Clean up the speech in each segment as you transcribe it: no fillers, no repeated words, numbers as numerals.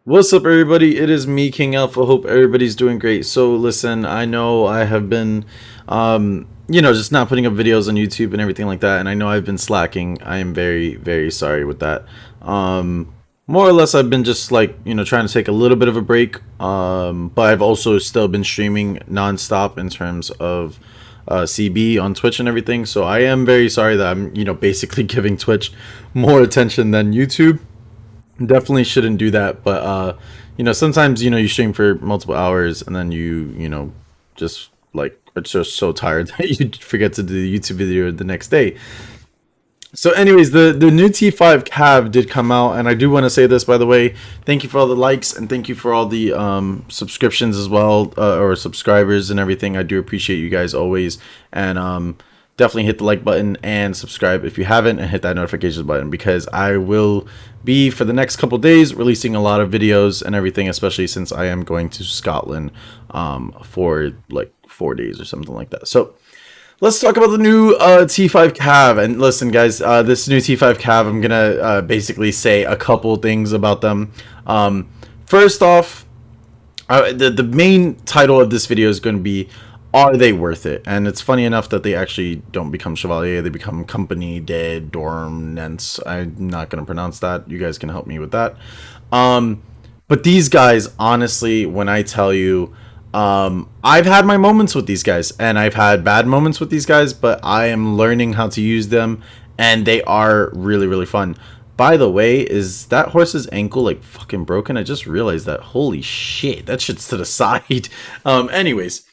What's up, everybody? It is me, KiNGAlpha. Hope everybody's doing great. So, listen, I know I have been, just not putting up videos on YouTube and everything like that, and I know I've been slacking. I am very, very sorry with that. More or less, I've been just like, trying to take a little bit of a break, but I've also still been streaming nonstop in terms of CB on Twitch and everything. So, I am very sorry that I'm, basically giving Twitch more attention than YouTube. Definitely shouldn't do that, but sometimes you stream for multiple hours and then you just like are just so tired that you forget to do the YouTube video the next day. So anyways, the new T5 CAV did come out, and I do want to say this, by the way. Thank you for all the likes, and thank you for all the subscriptions as well, or subscribers and everything. I do appreciate you guys always, and definitely hit the like button and subscribe if you haven't, and hit that notifications button, because I will be, for the next couple days, releasing a lot of videos and everything, especially since I am going to Scotland for like 4 days or something like that. So let's talk about the new T5 CAV. And listen, guys, this new T5 CAV, I'm gonna basically say a couple things about them. First off, the main title of this video is going to be, are they worth it? And it's funny enough that they actually don't become Chevalier, they become Company de Dormance. I'm not going to pronounce that. You guys can help me with that. But these guys, honestly, when I tell you, I've had my moments with these guys, and I've had bad moments with these guys, but I am learning how to use them, and they are really, really fun. By the way, is that horse's ankle like fucking broken? I just realized that. Holy shit, that shit's to the side. Anyways.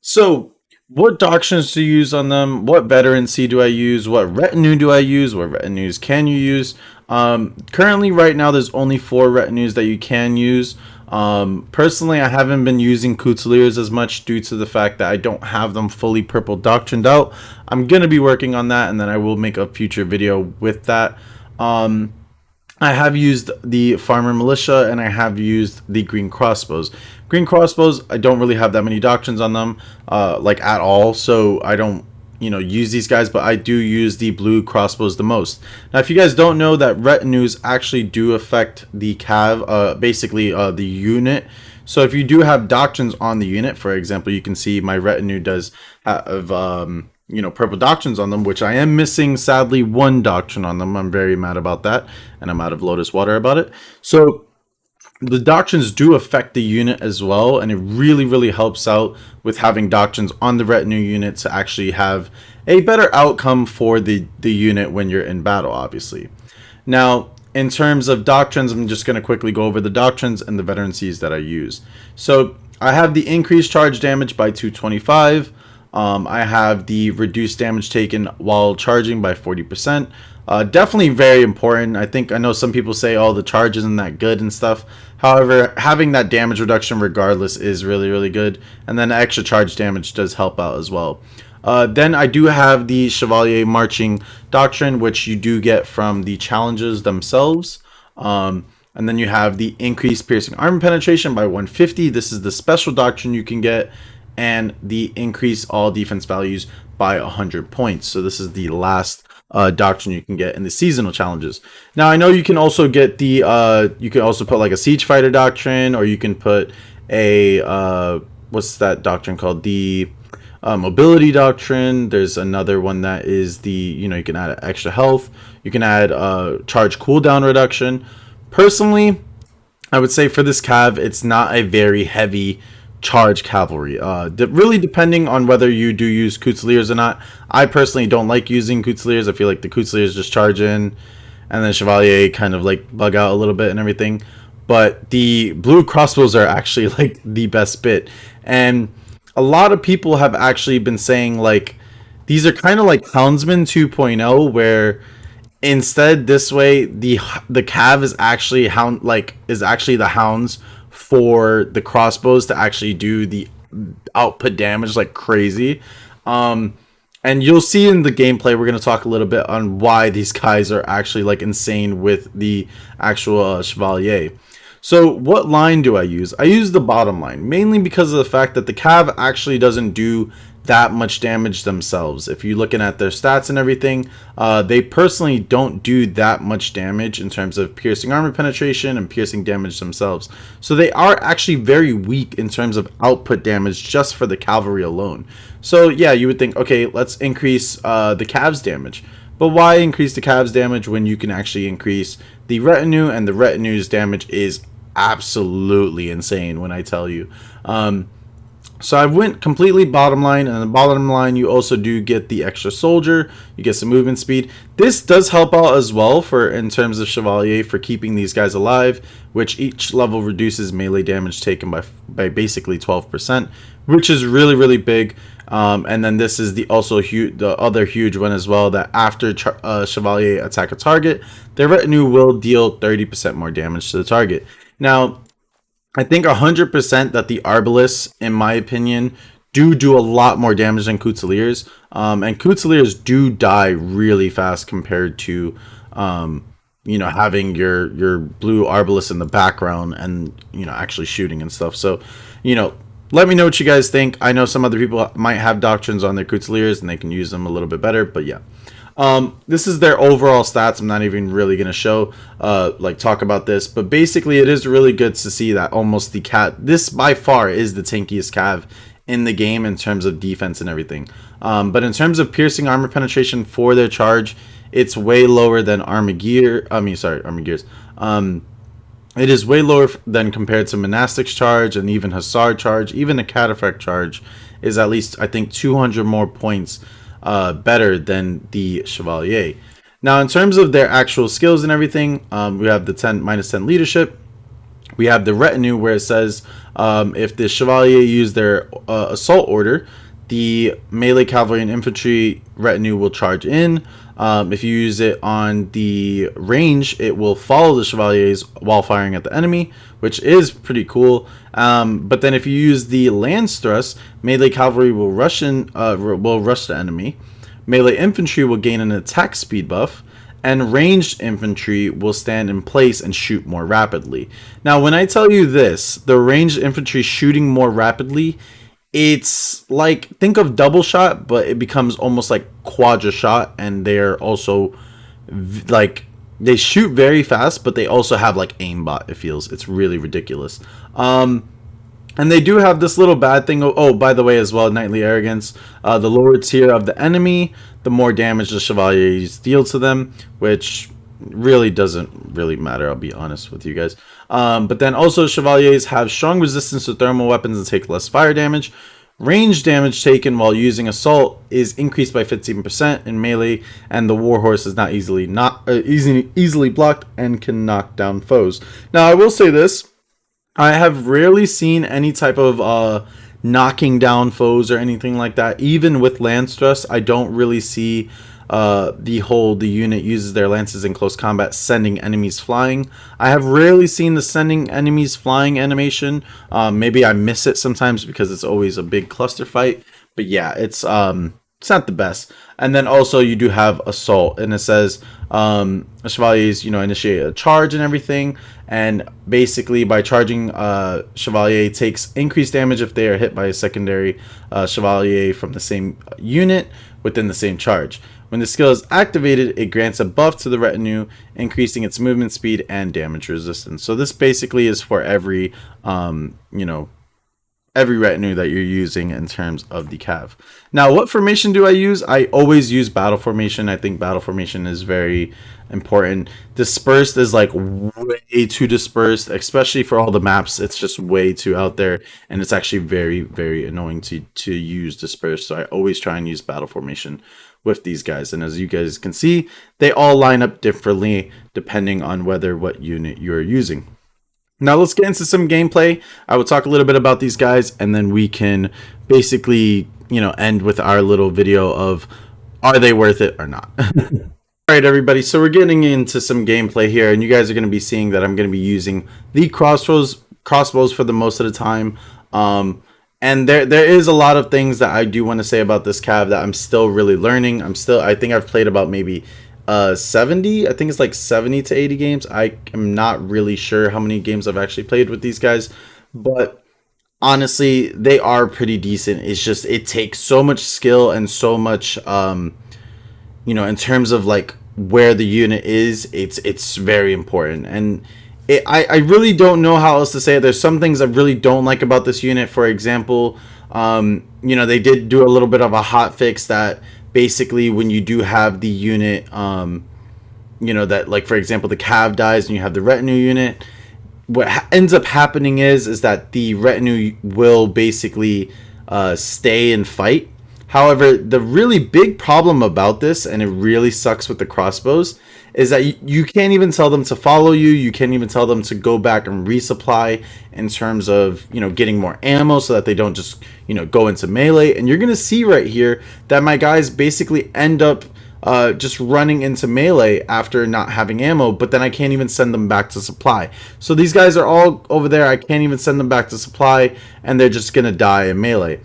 So, what doctrines to use on them? What veterancy do I use? What retinue do I use? What retinues can you use? Currently, right now, there's only 4 retinues that you can use. Personally, I haven't been using Couteliers as much due to the fact that I don't have them fully purple doctrined out. I'm going to be working on that, and then I will make a future video with that. I have used the Farmer Militia, and I have used the Green Crossbows. Green Crossbows, I don't really have that many doctrines on them, like at all, so I don't, use these guys, but I do use the Blue Crossbows the most. Now, if you guys don't know, that retinues actually do affect the CAV, basically the unit. So if you do have doctrines on the unit, for example, you can see my retinue does have, purple doctrines on them, which I am missing, sadly, 1 doctrine on them. I'm very mad about that, and I'm out of Lotus Water about it. So the doctrines do affect the unit as well, and it really, really helps out with having doctrines on the retinue unit to actually have a better outcome for the unit when you're in battle, obviously. Now, in terms of doctrines, I'm just going to quickly go over the doctrines and the veterancies that I use. So I have the increased charge damage by 225. I have the reduced damage taken while charging by 40%. Definitely very important. I know some people say, oh, the charge isn't that good and stuff. However, having that damage reduction regardless is really, really good. And then extra charge damage does help out as well. Then I do have the Chevalier Marching Doctrine, which you do get from the challenges themselves. And then you have the increased piercing armor penetration by 150. This is the special doctrine you can get. And the increase all defense values by 100 points. So this is the last doctrine you can get in the seasonal challenges. Now, I know you can also get the you can also put like a siege fighter doctrine, or you can put a what's that doctrine called, the mobility doctrine. There's another one that is the, you can add extra health, you can add charge cooldown reduction. Personally, I would say for this cav, it's not a very heavy charge cavalry. Really depending on whether you do use Couteliers or not. I personally don't like using Couteliers. I feel like the Couteliers just charge in, and then Chevalier kind of like bug out a little bit and everything. But the Blue Crossbows are actually like the best bit, and a lot of people have actually been saying like these are kind of like Houndsman 2.0, where instead this way the cav is actually the hounds for the crossbows to actually do the output damage like crazy. And you'll see in the gameplay, we're going to talk a little bit on why these guys are actually like insane with the actual Chevalier. So what line do I use? I use the bottom line, mainly because of the fact that the cav actually doesn't do that much damage themselves. If you're looking at their stats and everything, they personally don't do that much damage in terms of piercing armor penetration and piercing damage themselves. So they are actually very weak in terms of output damage just for the cavalry alone. So yeah, you would think, okay, let's increase the Cav's damage. But why increase the Cav's damage when you can actually increase the retinue, and the retinue's damage is absolutely insane when I tell you. So I went completely bottom line, and the bottom line you also do get the extra soldier, you get some movement speed. This does help out as well for in terms of Chevalier for keeping these guys alive, which each level reduces melee damage taken by basically 12%, which is really big. And then this is the other huge one as well, that after Chevalier attack a target, their retinue will deal 30% more damage to the target. Now, I think 100% that the Arbalists, in my opinion, do a lot more damage than Couteliers. And Couteliers do die really fast compared to, having your blue Arbalist in the background and, actually shooting and stuff. So, let me know what you guys think. I know some other people might have Doctrines on their Couteliers and they can use them a little bit better, but yeah. This is their overall stats. I'm not even really going to show, talk about this, but basically it is really good to see that almost this by far is the tankiest Cav in the game in terms of defense and everything. But in terms of piercing armor penetration for their charge, it's way lower than Armagears. It is way lower than compared to Monastic's charge and even Hussar charge. Even the Cataphract charge is at least, I think, 200 more points better than the Chevalier. Now, in terms of their actual skills and everything, we have the -10 leadership. We have the retinue, where it says if the Chevalier use their assault order, the melee cavalry and infantry retinue will charge in. If you use it on the range, it will follow the Chevaliers while firing at the enemy, which is pretty cool. But then if you use the lance thrust, melee cavalry will rush the enemy. Melee infantry will gain an attack speed buff, and ranged infantry will stand in place and shoot more rapidly. Now, when I tell you this, the ranged infantry shooting more rapidly, it's like, think of double shot, but it becomes almost like quadra shot, and they're also they shoot very fast, but they also have like aimbot. It feels, it's really ridiculous. And they do have this little bad thing. Oh, by the way, as well, knightly arrogance. The lower tier of the enemy, the more damage the Chevaliers deal to them, which really doesn't really matter, I'll be honest with you guys. But then also Chevaliers have strong resistance to thermal weapons and take less fire damage. Range damage taken while using assault is increased by 15% in melee, and the warhorse is not easily blocked and can knock down foes. Now, I will say this: I have rarely seen any type of knocking down foes or anything like that. Even with lance thrust, I don't really see the unit uses their lances in close combat sending enemies flying. I have rarely seen the sending enemies flying animation. Maybe I miss it sometimes because it's always a big cluster fight, but yeah, it's not the best. And then also you do have assault, and it says Chevaliers initiate a charge and everything, and basically by charging, Chevalier takes increased damage if they are hit by a secondary Chevalier from the same unit within the same charge. When the skill is activated, it grants a buff to the retinue, increasing its movement speed and damage resistance. So this basically is for every every retinue that you're using in terms of the Cav. Now, what formation do I use? I always use battle formation. I think battle formation is very important. Dispersed is like way too dispersed, especially for all the maps. It's just way too out there, and it's actually very annoying to use dispersed. So I always try and use battle formation with these guys, and as you guys can see, they all line up differently depending on what unit you're using. Now let's get into some gameplay. I will talk a little bit about these guys, and then we can basically end with our little video of, are they worth it or not? Alright everybody, so we're getting into some gameplay here, and you guys are going to be seeing that I'm going to be using the crossbows for the most of the time. And there is a lot of things that I do want to say about this Cav that I'm still really learning. I think I've played about maybe 70. I think it's like 70 to 80 games. I am not really sure how many games I've actually played with these guys, but honestly, they are pretty decent. It's just it takes so much skill and so much in terms of like where the unit is, it's very important. And I really don't know how else to say it. There's some things I really don't like about this unit. For example, they did do a little bit of a hot fix that basically when you do have the unit, that, like, for example, the cav dies and you have the retinue unit, what ends up happening is that the retinue will basically stay and fight. However, the really big problem about this, and it really sucks with the crossbows, is that you can't even tell them to follow you. You can't even tell them to go back and resupply in terms of, getting more ammo so that they don't just, go into melee. And you're going to see right here that my guys basically end up just running into melee after not having ammo, but then I can't even send them back to supply. So these guys are all over there. I can't even send them back to supply, and they're just going to die in melee.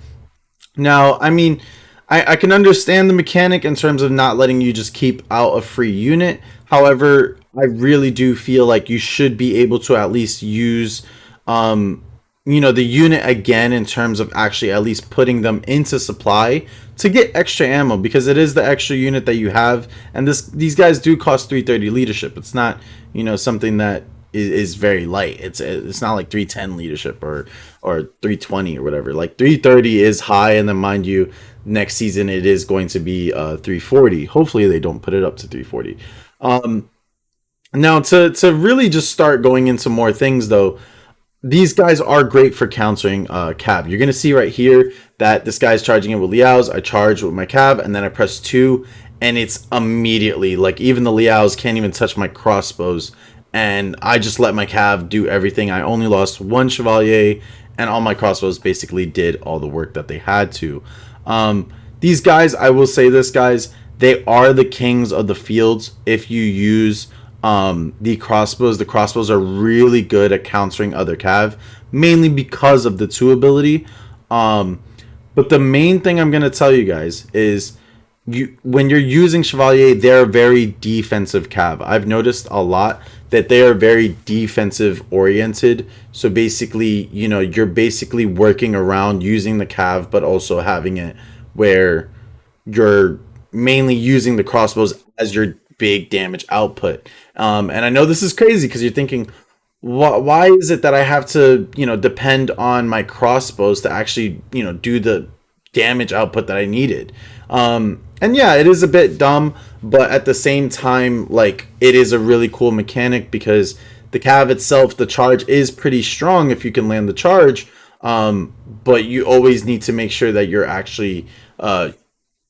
Now, I mean, I can understand the mechanic in terms of not letting you just keep out a free unit. However, I really do feel like you should be able to at least use, the unit again in terms of actually at least putting them into supply to get extra ammo, because it is the extra unit that you have. And these guys do cost 330 leadership. It's not, something that is very light. It's not like 310 leadership or 320 or whatever. Like 330 is high, and then mind you, next season it is going to be 340. Hopefully they don't put it up to 340. Now to really just start going into more things though, these guys are great for countering cav. You're gonna see right here that this guy's charging it with Liao's. I charge with my cav, and then I press 2, and it's immediately like even the Liao's can't even touch my crossbows. And I just let my cav do everything. I only lost 1 Chevalier, and all my crossbows basically did all the work that they had to. These guys, I will say this, guys, they are the kings of the fields if you use the crossbows. The crossbows are really good at countering other cav, mainly because of the 2 ability. But the main thing I'm going to tell you guys is when you're using Chevalier, they're very defensive cav. I've noticed a lot that they are very defensive oriented. So basically, you're basically working around using the cav, but also having it where you're mainly using the crossbows as your big damage output. And I know this is crazy because you're thinking, why is it that I have to, depend on my crossbows to actually, do the damage output that I needed? And yeah, it is a bit dumb, but at the same time, like, it is a really cool mechanic because the cav itself, the charge is pretty strong if you can land the charge. But you always need to make sure that you're actually,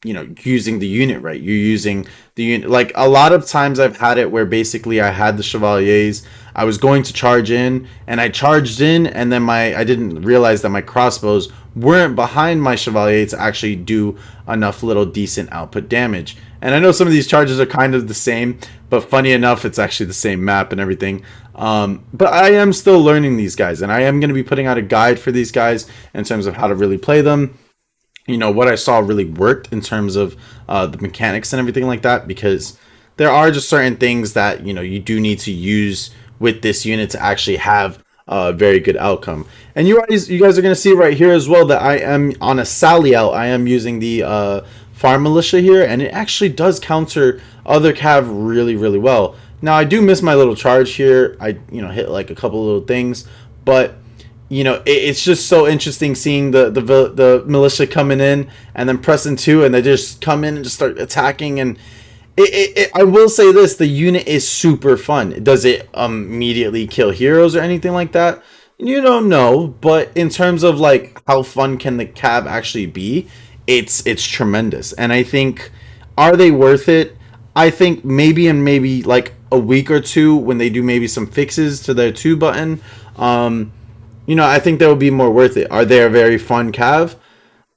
using the unit right. You're using the unit. Like, a lot of times I've had it where basically I had the Chevaliers. I was going to charge in, and I charged in, and then I didn't realize that my crossbows weren't behind my Chevalier to actually do enough little decent output damage. And I know some of these charges are kind of the same, but funny enough, it's actually the same map and everything. But I am still learning these guys, and I am going to be putting out a guide for these guys in terms of how to really play them. What I saw really worked in terms of the mechanics and everything like that, because there are just certain things that, you do need to use with this unit to actually have a very good outcome. And you guys are going to see right here as well that I am on a sally out. I am using the farm militia here, and it actually does counter other cav really, really well. Now, I do miss my little charge here. I, hit like a couple little things, but it's just so interesting seeing the militia coming in and then pressing 2, and they just come in and just start attacking. And I will say this, the unit is super fun. Does it immediately kill heroes or anything like that? You don't know, but in terms of like how fun can the cav actually be, it's tremendous. And I think, are they worth it? I think maybe in maybe like a week or 2 when they do maybe some fixes to their 2 button, I think that would be more worth it. Are they a very fun cav?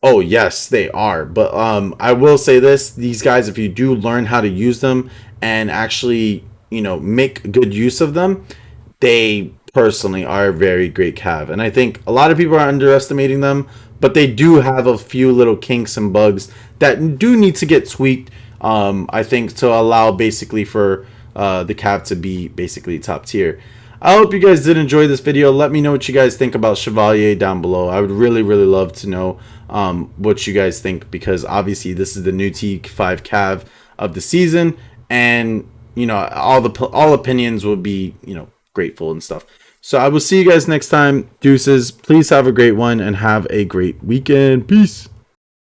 Oh, yes, they are. But I will say this, these guys, if you do learn how to use them and actually, make good use of them, they personally are a very great cav. And I think a lot of people are underestimating them, but they do have a few little kinks and bugs that do need to get tweaked, I think, to allow basically for the cav to be basically top tier. I hope you guys did enjoy this video. Let me know what you guys think about Chevalier down below. I would really, really love to know what you guys think, because obviously this is the new T5 Cav of the season, and you know, all opinions will be, you know, grateful and stuff. So I will see you guys next time. Deuces. Please have a great one and have a great weekend. Peace.